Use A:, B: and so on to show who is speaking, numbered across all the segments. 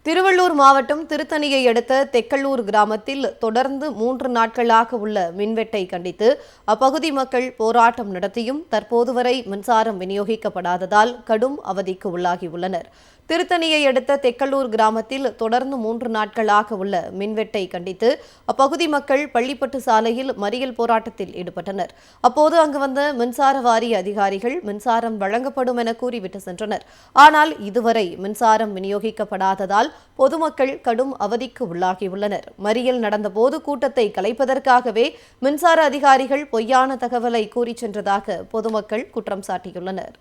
A: திருவள்ளூர் மாவட்டம் திருத்தணியை அடுத்த தெக்கல்லூர் கிராமத்தில் தொடர்ந்து 3 நாட்களாக உள்ள மின்வெட்டை கண்டித்து அப்பகுதி மக்கள் போராட்டம் நடத்தியும் தற்போது வரை மின்சாரம் விநியோகிக்கப்படாததால் கடும் அவதிக்கு உள்ளாகியுள்ளனர். திருத்தணியை அடுத்த தெக்கல்லூர் கிராமத்தில் தொடர்ந்து 3 நாட்களாக உள்ள மின்வெட்டை கண்டித்து அப்பகுதி மக்கள் பள்ளிப்பட்டு சாலையில் மறியல் போராட்டத்தில் ஈடுபட்டனர். அப்போது அங்கு வந்த மின்சார வாரிய அதிகாரிகள் மின்சாரம் வழங்கப்படும் என கூறிவிட்டு சென்றனர். ஆனால் இதுவரை மின்சாரம் விநியோகிக்கப்படாததால் பொதுமக்கள் கடும் அவதிக்கு உள்ளாகியுள்ளனர். மறியல் நடந்தபோது கூட்டத்தை கலைப்பதற்காகவே மின்சார அதிகாரிகள் பொய்யான தகவலை கூறிச் சென்றதாக பொதுமக்கள் குற்றம் சாட்டியுள்ளனர்.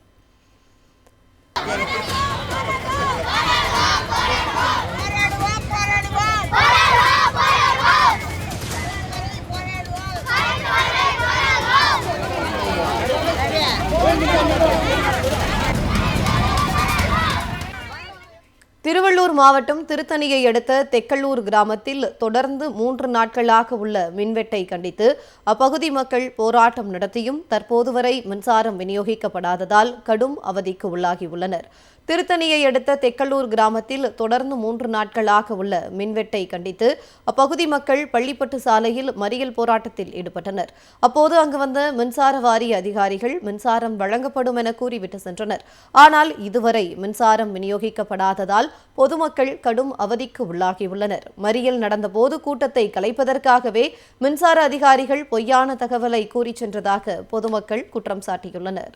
A: திருவள்ளூர் மாவட்டம் திருத்தணியை அடுத்த தெக்கல்லூர் கிராமத்தில் தொடர்ந்து 3 நாட்களாக உள்ள மின்வெட்டை கண்டித்து அப்பகுதி மக்கள் போராட்டம் நடத்தியும் தற்போது வரை மின்சாரம் விநியோகிக்கப்படாததால் கடும் அவதிக்கு உள்ளாகியுள்ளனர். திருத்தணியை அடுத்த தெக்கல்லூர் கிராமத்தில் தொடர்ந்து 3 நாட்களாக உள்ள மின்வெட்டை கண்டித்து அப்பகுதி மக்கள் பள்ளிப்பட்டு சாலையில் மறியல் போராட்டத்தில் ஈடுபட்டனர். அப்போது அங்கு வந்த மின்சார வாரிய அதிகாரிகள் மின்சாரம் வழங்கப்படும் என கூறிவிட்டு சென்றனர். ஆனால் இதுவரை மின்சாரம் விநியோகிக்கப்படாததால் பொதுமக்கள் கடும் அவதிக்கு உள்ளாகியுள்ளனர். மறியல் நடந்தபோது கூட்டத்தை கலைப்பதற்காகவே மின்சார அதிகாரிகள் பொய்யான தகவலை கூறிச் சென்றதாக பொதுமக்கள் குற்றம் சாட்டியுள்ளனர்.